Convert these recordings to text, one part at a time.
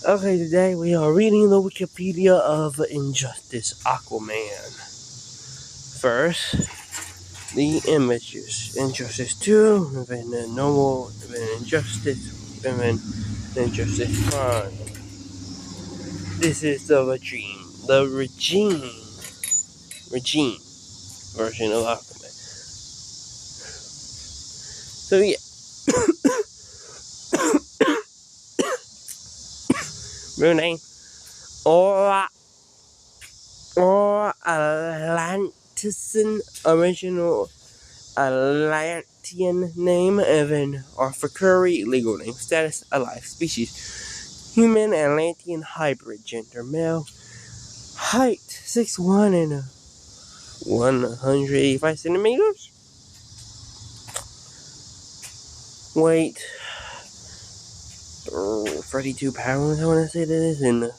Okay, today we are reading the Wikipedia of Injustice Aquaman. First, the images. Injustice 2, then the normal, then Injustice, then Injustice Prime. This is the regime version of Aquaman. So yeah, real name, or Atlantisan, original Atlantean name, Evan Arthur Curry, legal name, status, alive, species, human Atlantean hybrid, gender, male, height, 6'1" and 185 centimeters, weight, 32 pounds, I want to say that is, in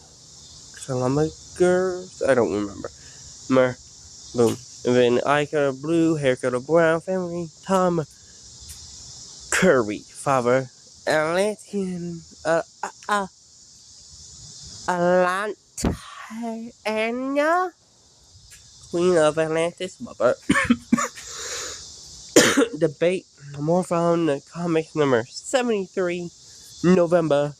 kilometers, I don't remember, boom. And then eye color blue, hair color brown, family, Tom Curry, father, Atlantean, Atlantean, Queen of Atlantis, mother. Debate, more found in comics number 73, November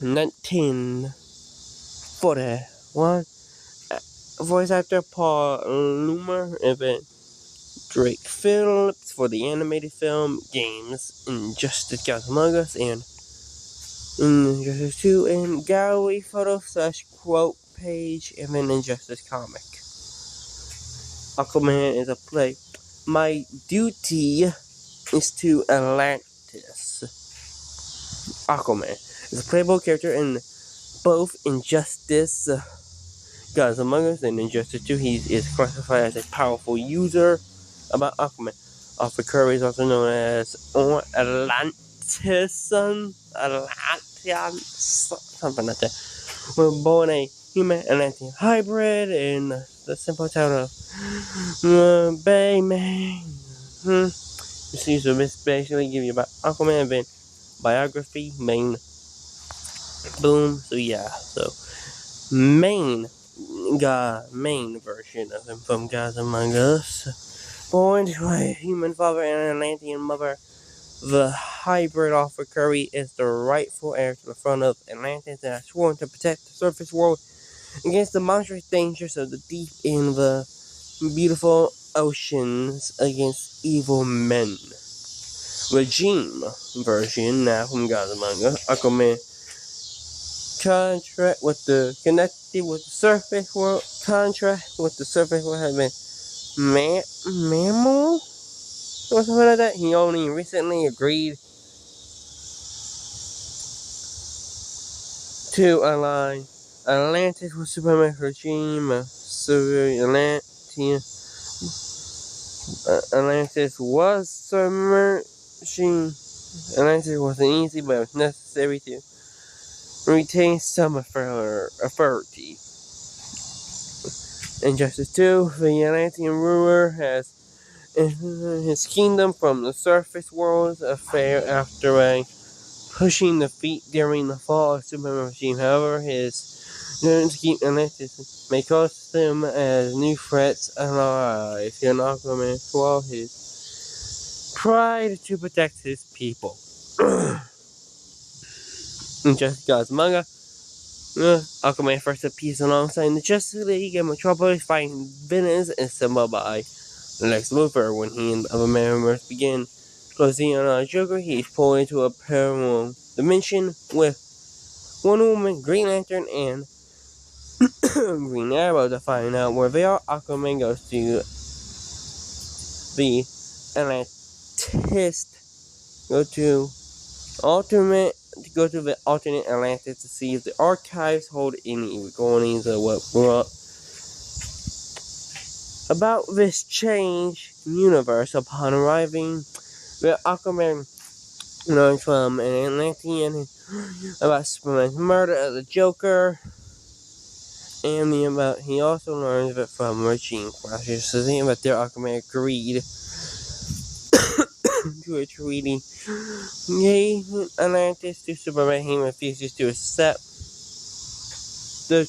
1941. Voice actor Paul Loomer, and then Drake Phillips for the animated film games Injustice Gods Among Us and Injustice 2, and gallery photo / quote page, and then Injustice comic. Aquaman is a play. My duty is to Atlantis. Aquaman is a playable character in both Injustice Gods Among Us and Injustice 2. He is classified as a powerful user. About Aquaman, Arthur Curry is also known as Atlantean, something like that. Was born a human Atlantean hybrid in the simple town of Bayman. This will basically give you about Aquaman, then biography, main, boom. So yeah, so main version of him from Gods Among Us. Born to a human father and an Atlantean mother, the hybrid Arthur Curry is the rightful heir to the throne of Atlantis and has sworn to protect the surface world against the monstrous dangers of the deep and the beautiful oceans against evil men. Regime version, now from Gods Among Us, Aquaman connected with the surface world, contract with the surface world has been mammal or something like that. He only recently agreed to align Atlantis with Superman's regime. Atlantis was submerging. Atlantis wasn't easy, but it was necessary to retain some authority. Injustice 2, the Atlantean ruler has his kingdom from the surface world's affair after a pushing defeat during the fall of Superman regime. However, his to keep Atlantis may cost them as new threats alive. And Aquaman swallowed his pride to protect his people. Injustice Gods Manga. Aquaman first appears alongside the Justice League and Metropolis fighting villains assembled by Lex Luthor. When he and other members begin closing in on Joker, he is pulled into a parallel dimension with Wonder Woman, Green Lantern, and Green Arrow. To find out where they are, Aquaman goes to the Atlantis, go to the alternate Atlantis to see if the archives hold any recordings of what brought about this change universe. Upon arriving, the Aquaman learns from an Atlantean about Superman's murder of the Joker, and he also learns it from Regime Crashers. So but their Aquaman agreed to a treaty. Atlantis to Superman. He refuses to accept the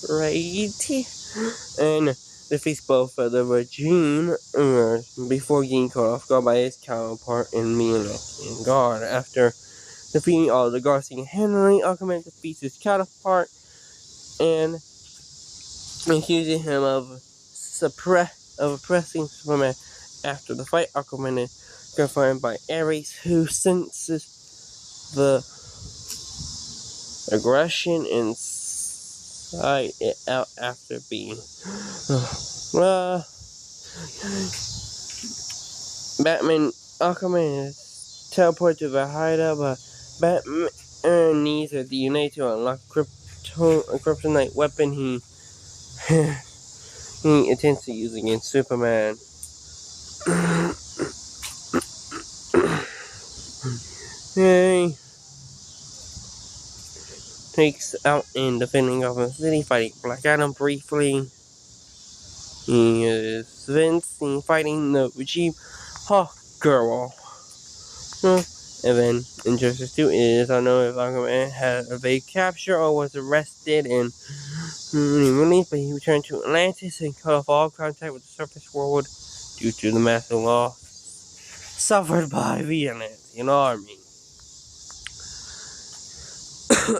treaty and defeats both of the regime before getting caught off guard by his counterpart in Munich. Guard. After defeating all the guards single-handedly, Aquaman defeats his counterpart and accusing him of oppressing Superman. After the fight, Aquaman is confronted by Ares, who senses the aggression inside it out after being Aquaman is teleported to the hideout, but Batman needs a DNA to unlock a kryptonite weapon he intends to use against Superman. He takes out in defending Gotham City, fighting Black Adam briefly. He is then seen fighting the regime Hawkgirl. And then Injustice 2 is unknown if Aquaman had evaded capture or was arrested and released, but he returned to Atlantis and cut off all contact with the surface world due to the massive loss suffered by the Atlantean army.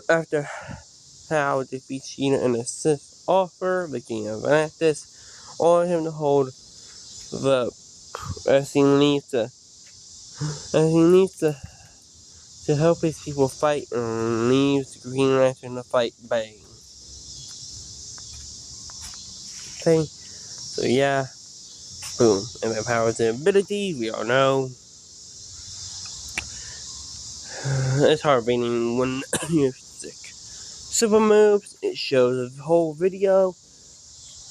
After Hal defeats Sheena and assists Offer, the king of Atlantis, ordered him to hold the as he needs to help his people fight, and leaves Green Lantern to fight Bane. Okay, so yeah, boom, and that powers and ability, we all know. It's hard reading when you're sick. Super moves, it shows a whole video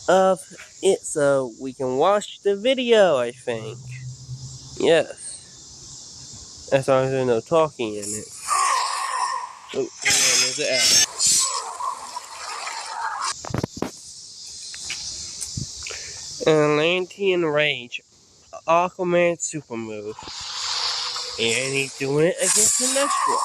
of it, so we can watch the video, I think. Yes. As long as there's no talking in it. Oh, and there's the ad. Atlantean Rage. Aquaman super move. And he's doing it against Sinestro.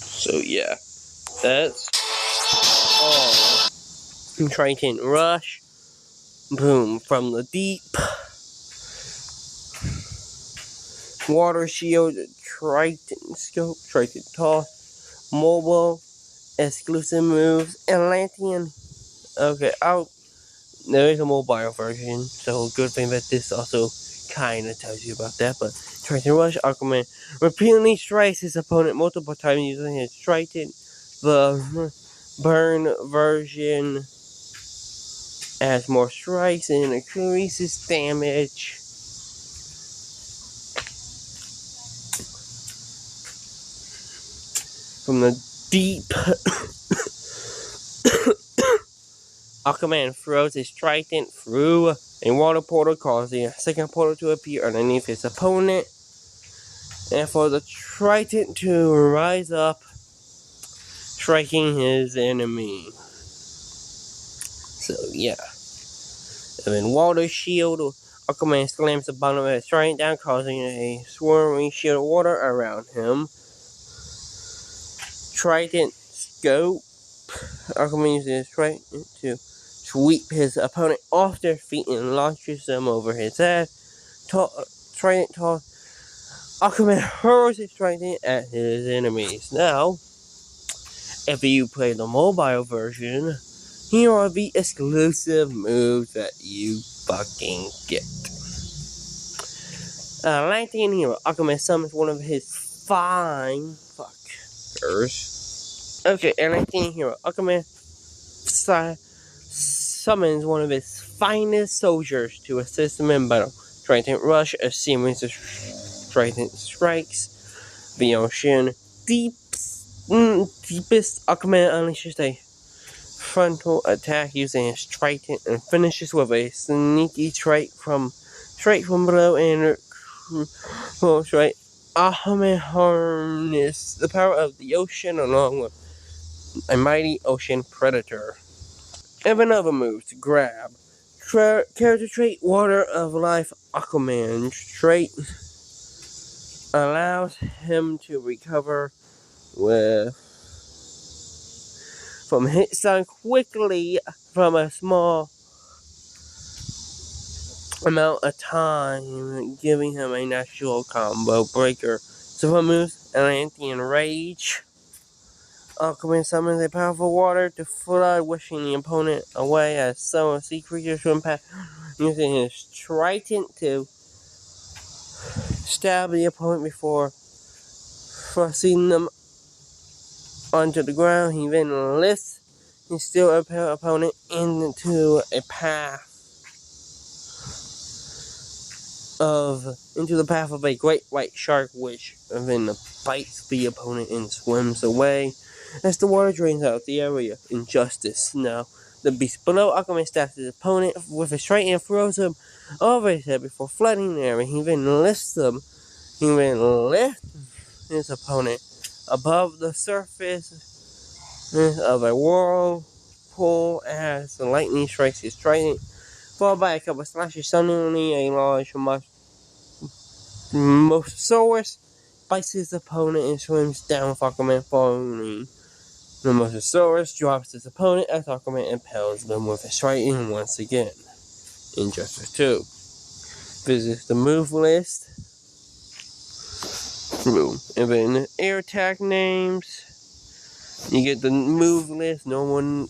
So yeah, that's all. Triton Rush. Boom, from the deep. Water Shield, Triton Scope, Triton Toss, Mobile, exclusive moves, Atlantean. Okay, there is a mobile version, so good thing that this also kind of tells you about that. But Triton Rush, Aquaman repeatedly strikes his opponent multiple times using his Triton. The burn version adds more strikes and increases damage. From the deep, Aquaman throws his trident through a water portal, causing a second portal to appear underneath his opponent, and for the trident to rise up, striking his enemy. So yeah. And then Water Shield, Aquaman slams the bottom of his trident down, causing a swirling shield of water around him. Trident Scope, Aquaman uses his trident to sweep his opponent off their feet and launches them over his head. Trident toss, Aquaman hurls his trident at his enemies. Now, if you play the mobile version, here are the exclusive moves that you fucking get. Atlantean Hero, Aquaman summons one of his fine fuckers. Okay, Atlantean Hero, Aquaman summons one of his finest soldiers to assist him in battle. Trident Rush, a series of Trident strikes the ocean. Deepest, Aquaman unleashes a frontal attack using his trident and finishes with a sneaky strike from below and strike. Aquaman harnesses the power of the ocean along with a mighty ocean predator. And another move to grab. Character trait Water of Life Aquaman. Trait allows him to recover from hit stun quickly from a small amount of time, giving him a natural combo breaker. Super moves Atlantean Rage. Aquaman summons a powerful water to flood, wishing the opponent away as some sea creatures swim past, using his trident to stab the opponent before thrusting them onto the ground. He then lifts his still opponent into the path of a great white shark, which then bites the opponent and swims away as the water drains out the area. Injustice. Now, the beast below Aquaman stabs his opponent with his right and throws him over his head before flooding the area. He then lifts his opponent above the surface of a whirlpool as the lightning strikes his trident, followed by a couple of slashes. Suddenly, a large Mosasaurus bites his opponent and swims down with Aquaman falling. The Mosasaurus drops his opponent as Aquaman impales them with his trident once again. Injustice 2. Visit the move list. Boom. And then air tag names. You get the move list, no one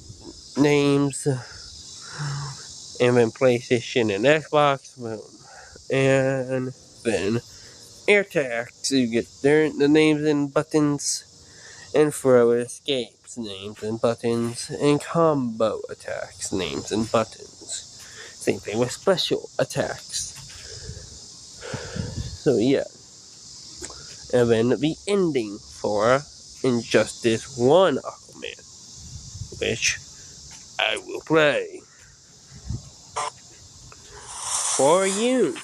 names. And then PlayStation and Xbox. Boom. And then air tags. You get the names and buttons. And throw escapes, names and buttons. And combo attacks, names and buttons. Same thing with special attacks. So yeah. And then the ending for Injustice 1 Aquaman, which I will play for you.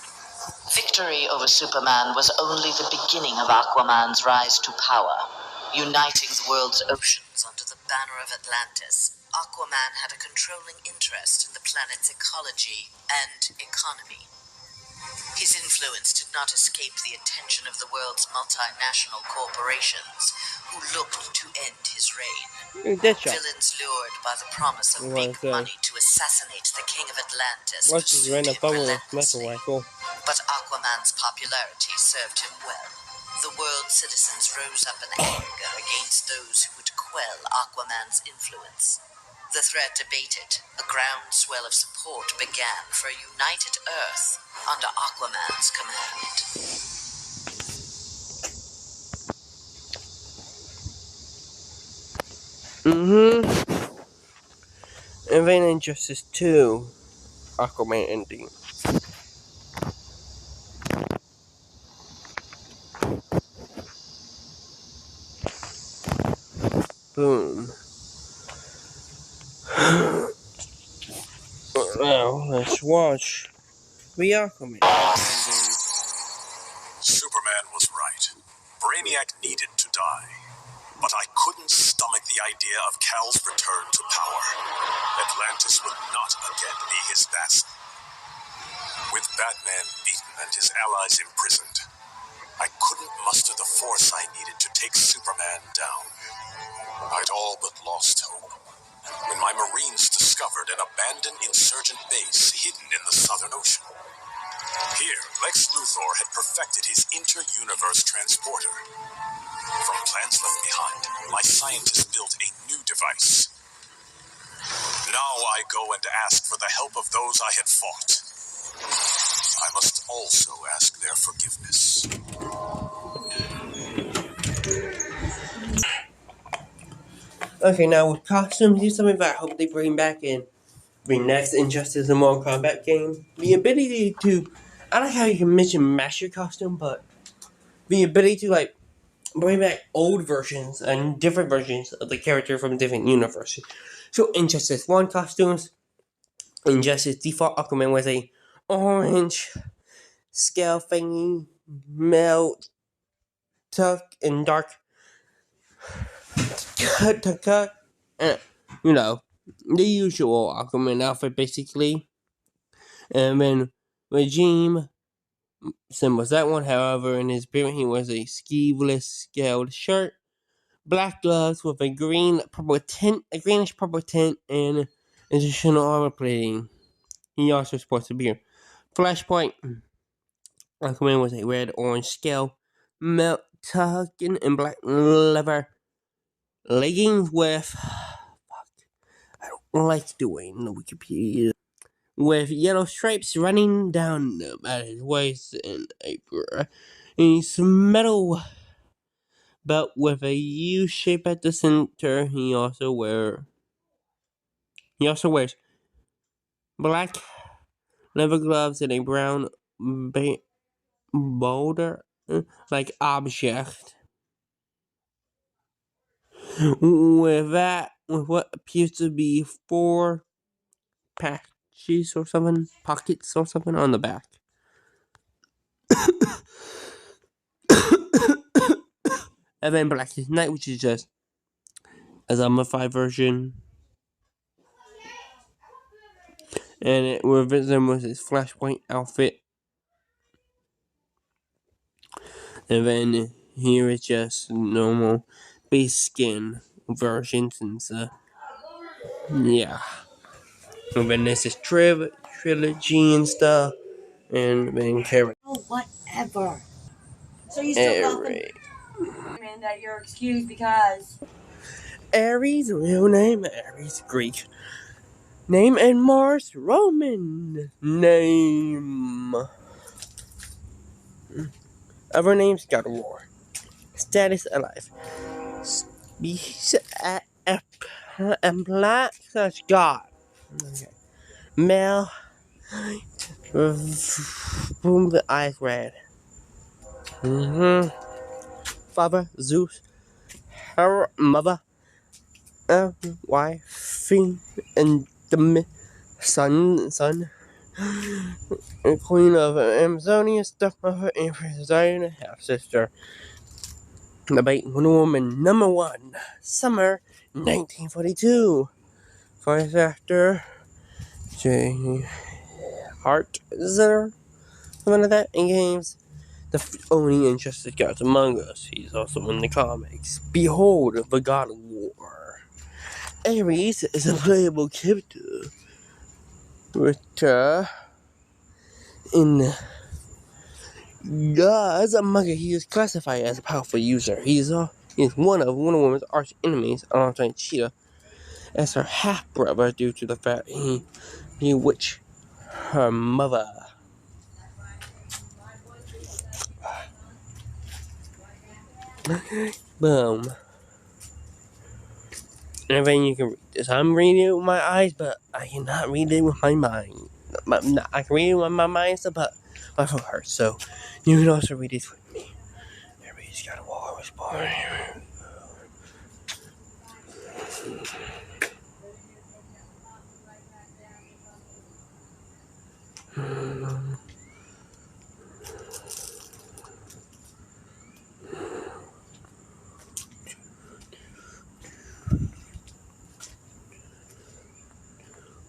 Victory over Superman was only the beginning of Aquaman's rise to power. Uniting the world's oceans under the banner of Atlantis, Aquaman had a controlling interest in the planet's ecology and economy. His influence did not escape the attention of the world's multinational corporations, who looked to end his reign. Villains lured by the promise of big money to assassinate the King of Atlantis pursued him relentlessly. But Aquaman's popularity served him well. The world's citizens rose up in anger against those who would quell Aquaman's influence. The threat abated. A groundswell of support began for a united Earth under Aquaman's command. And then Injustice 2 Aquaman ending. Boom. Now, let's watch the Aquaman ending. Superman was right. Brainiac needed to die. But I couldn't stomach the idea of Kal's return to power. Atlantis would not again be his vassal. With Batman beaten and his allies imprisoned, I couldn't muster the force I needed to take Superman down. I'd all but lost hope when my Marines discovered an abandoned insurgent base hidden in the Southern Ocean. Here, Lex Luthor had perfected his inter-universe transporter. From plans left behind, my scientists built a new device. Now I go and ask for the help of those I had fought. I must also ask their forgiveness. Okay, now with costumes, here's something that I hope they bring back in the next Injustice and Mortal Kombat game. The ability to, I like how you can mention master costume, but the ability to like bring back old versions and different versions of the character from different universes. So Injustice 1 costumes, Injustice default Aquaman was a orange scale thingy, melt, tuck, and dark cut, and the usual Aquaman outfit, basically. And then Regime symbols that one. However, in his appearance, he wears a sleeveless scaled shirt, black gloves with a greenish purple tint, and additional armor plating. He also sports a beard. Flashpoint. Aquaman was a red orange scale, melt tucking in black leather leggings with. I don't like doing the Wikipedia. With yellow stripes running down them at his waist and a metal belt with a U shape at the center. He also wears black leather gloves and a brown boulder like object. With what appears to be 4 pockets or something on the back. And then Blackest Night, which is just a zombified version. And it resembles his Flashpoint outfit. And then here is just normal base skin version since yeah. And then this is trilogy and stuff. And then character. Oh, whatever. So you still got them that you're excused because Ares, real name Ares, Greek name, and Mars, Roman name. Other names: God of War. Status: alive. Species: black / God. Okay. Male. Boom, the eyes red. Father: Zeus. Her mother: wife, and the son. Queen of Amazonia, stepmother, Empress Diana, half-sister. Debate Wonder Woman #1, summer 1942. Voice actor J. Hart, is there something like that in games? The only interested gods among us. He's also in the comics. Behold, the God of War. Ares is a playable character with in God's among us. He is classified as a powerful user. He is one of Wonder Woman's arch enemies, alongside Cheetah, as her half brother due to the fact he witched her mother. Boom. And then you can read this. I'm reading it with my eyes, but I cannot read it with my mind. I can read it with my mind, but my phone hurts. So you can also read it with me. Everybody's got a war was born.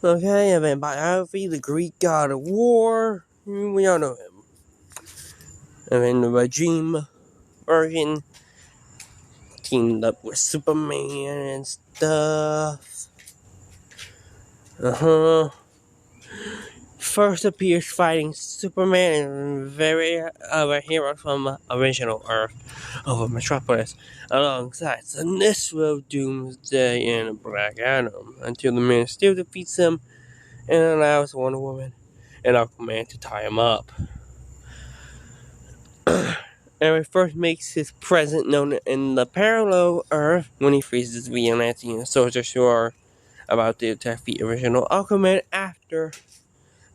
Okay, and then biography, the Greek god of war. We all know him. And then the regime version teamed up with Superman and stuff. First appears fighting Superman and various other heroes from original Earth over Metropolis, alongside Sinestro, Doomsday, and Black Adam, until the Man of Steel defeats him and allows Wonder Woman and Aquaman to tie him up. Eric first makes his presence known in the parallel Earth when he freezes vigilante soldiers who are about to attack the original Aquaman. After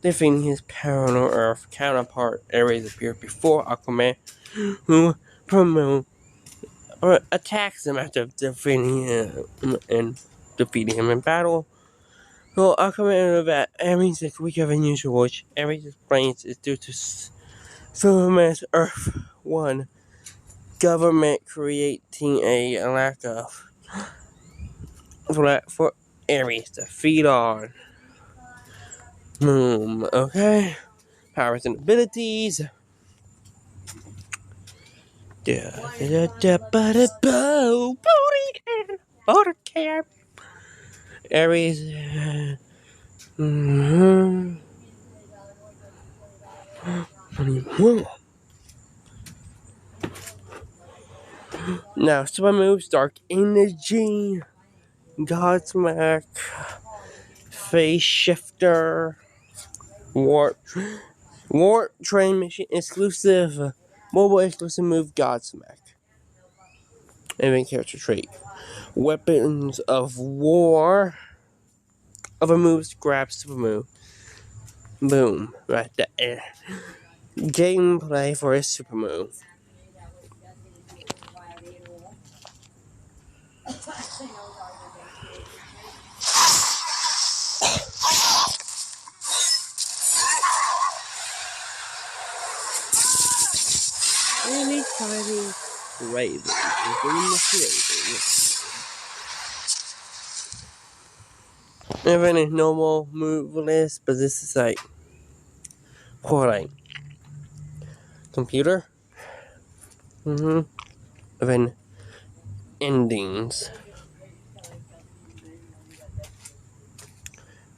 defeating his parallel Earth counterpart, Ares appears before Aquaman, who attacks him after defeating him in battle. Well, Aquaman that Ares is weaker than usual, which Ares explains is due to Superman's Earth 1 government creating a lack of Ares to feed on. Boom. Okay. Powers and abilities. Ares. Now, super moves: Dark Energy, Godsmack, Phase Shifter, Warp Train Mission exclusive, mobile exclusive move Godsmack. And character trait: Weapons of War. Other moves: Grab Super Move. Boom, right there. Gameplay for a Super Move. Really fighting Raven. Even a normal move list, but this is like for like computer. Even endings,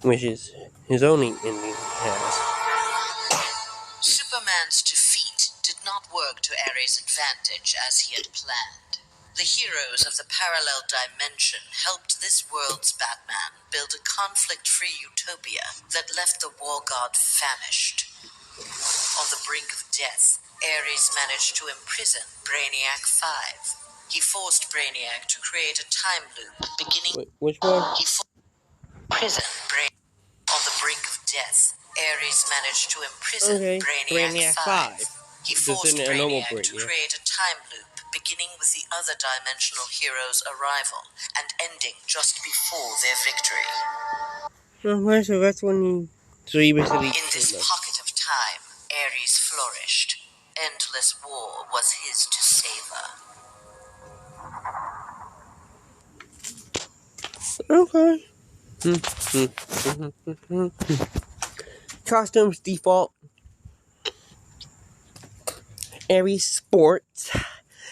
which is his only ending he has. Superman's defeat did not work to Ares' advantage as he had planned. The heroes of the parallel dimension helped this world's Batman build a conflict-free utopia that left the war god famished. On the brink of death, Ares managed to imprison Brainiac 5. He forced Brainiac to create a time loop beginning... Wait, which one? He forced prison Brainiac. On the brink of death, Ares managed to imprison Brainiac 5. He forced Brainiac to create a time loop beginning with the other dimensional hero's arrival and ending just before their victory. Okay, so that's when he... So he basically... In this pocket of time, Ares flourished. Endless war was his to savor. Okay. Costumes default. Ares sports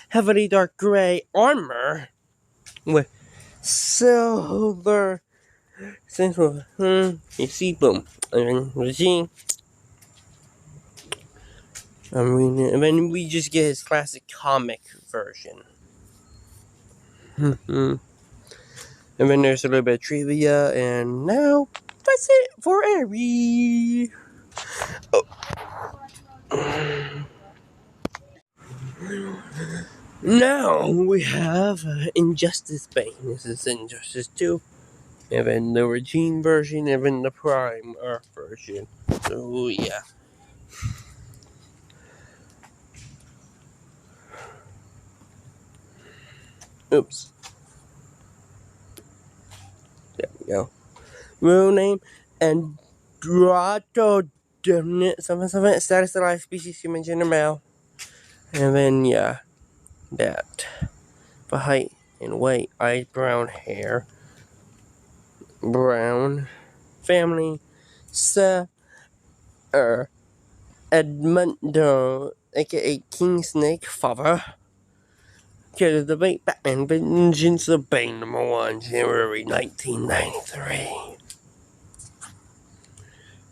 heavily dark gray armor with silver central. You see, boom. And regime. I'm reading it, and then we just get his classic comic version. And then there's a little bit of trivia, and now that's it for Aries. Now we have Injustice Bane. This is Injustice 2. And then the Regime version, and then the Prime Earth version. So, yeah. Oops. There we go. Real name: Andrato Demnit 77. Status alive, species human, gender male. And then, yeah. That. For height and weight, eyes brown, hair brown. Family: Sir Edmundo, aka King Snake, father. Character debate: Batman Vengeance of Bane #1, January 1993.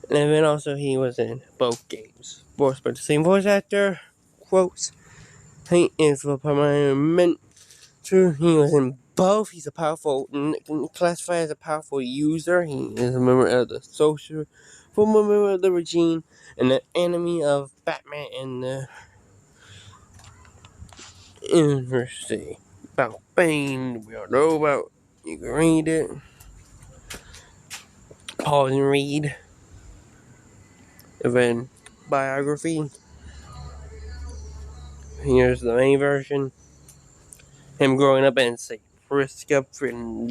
And then also he was in both games. Voiced by the same voice actor. Quotes: He is the permanent true. He was in both. He's a powerful, classified as a powerful user. He is a member of the social, former member of the regime, and an enemy of Batman and the University. About Bane, we all know about. You can read it. Pause and read. And then biography. Here's the main version. Him growing up in St. Prisca prison.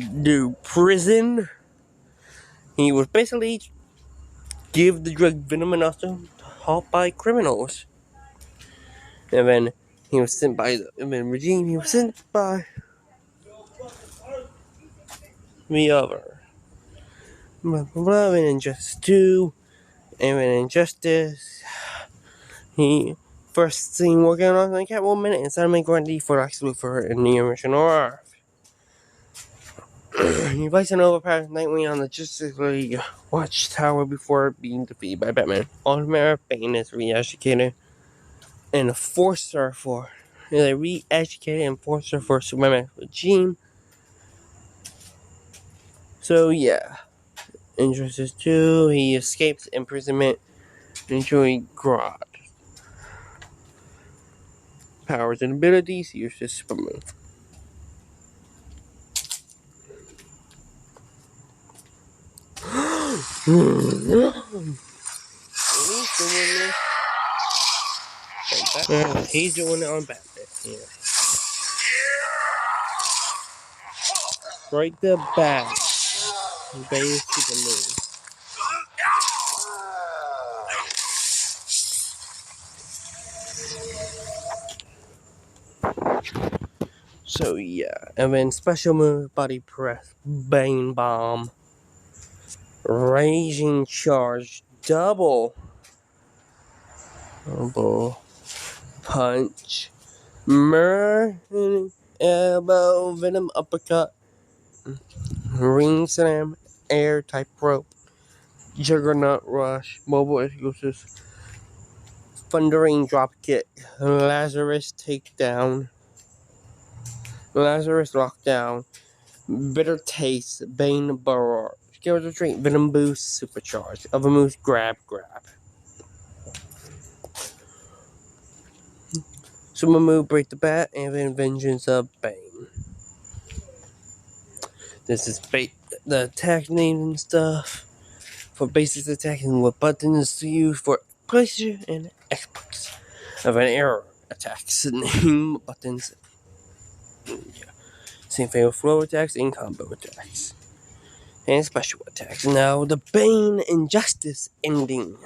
He was basically give the drug venom and also taught by criminals. And then he was sent by the regime. He was sent by the other blah blah blah, and Injustice 2, and then Injustice, he first seen working on the Catwoman and suddenly Grundy for Lex Luthor in the original Earth. He fights an overpowered Nightwing on the Justice League Watchtower before being defeated by Batman. Ultimate Bane is re-educated and forced her for Superman's regime. So yeah, Injustice 2, he escapes imprisonment and joins Grodd. Powers and abilities, uses Superman. He's doing it on Batman. Yeah. Right the bat. Bane Superman. So yeah, and then special move, body press, Bane bomb, raging charge, double punch, mirror elbow, venom uppercut, ring slam, air type rope, juggernaut rush, mobile explosives, thundering drop kick, Lazarus takedown, Lazarus lockdown, bitter taste, Bane barrage, skills retreat, venom boost, supercharge, other moves, grab. Super move, break the bat, and then vengeance of Bane. This is the attack name and stuff. For basic attacking with buttons to use for pressure and Xbox. Of an error attacks, name buttons. Yeah. Same thing with flow attacks and combo attacks. And special attacks. Now the Bane Injustice ending.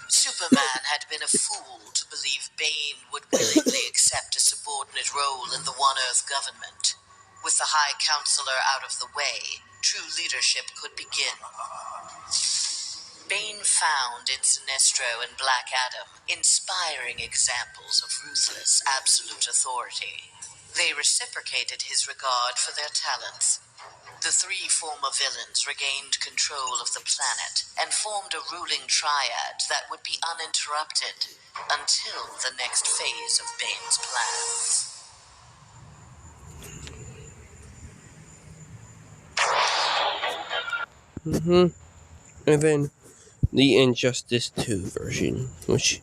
Superman had been a fool to believe Bane would willingly accept a subordinate role in the One Earth government. With the High Counselor out of the way, true leadership could begin. Bane found in Sinestro and Black Adam inspiring examples of ruthless, absolute authority. They reciprocated his regard for their talents. The three former villains regained control of the planet and formed a ruling triad that would be uninterrupted until the next phase of Bane's plan. And then the Injustice 2 version, which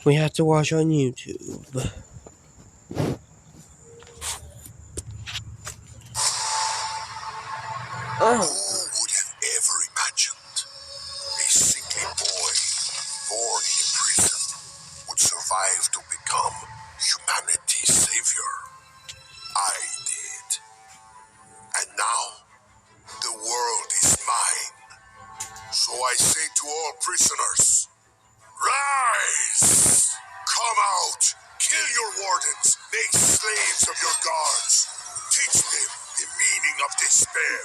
we have to watch on YouTube. Who would have ever imagined a sickly boy born in a prison would survive to become humanity's savior? I did. And now, the world is mine. So I say to all prisoners, rise! Come out! Kill your wardens! Make slaves of your guards! Teach them the meaning of despair!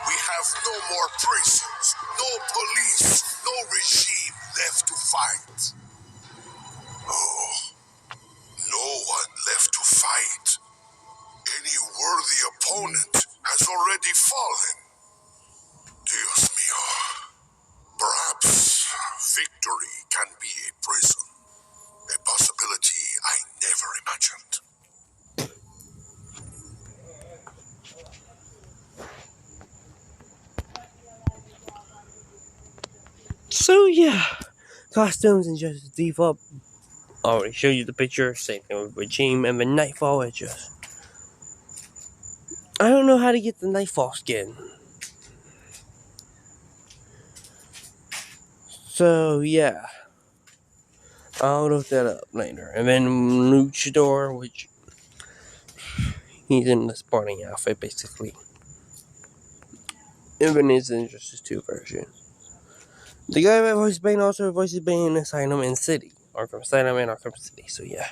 We have no more prisons, no police, no regime left to fight. Oh, no one left to fight. Any worthy opponent has already fallen. Dios mío. Perhaps victory can be a prison. A possibility I never imagined. So yeah, costumes and just default. Already showed you the picture. Same thing with Regime and the Nightfall. It just I don't know how to get the Nightfall skin. So yeah, I'll look that up later. And then Luchador, which he's in the sporting outfit basically. And then it's the Injustice 2 version. The guy that voices Bane also voices Bane in Asylum and City. Arkham Asylum and Arkham City, so yeah.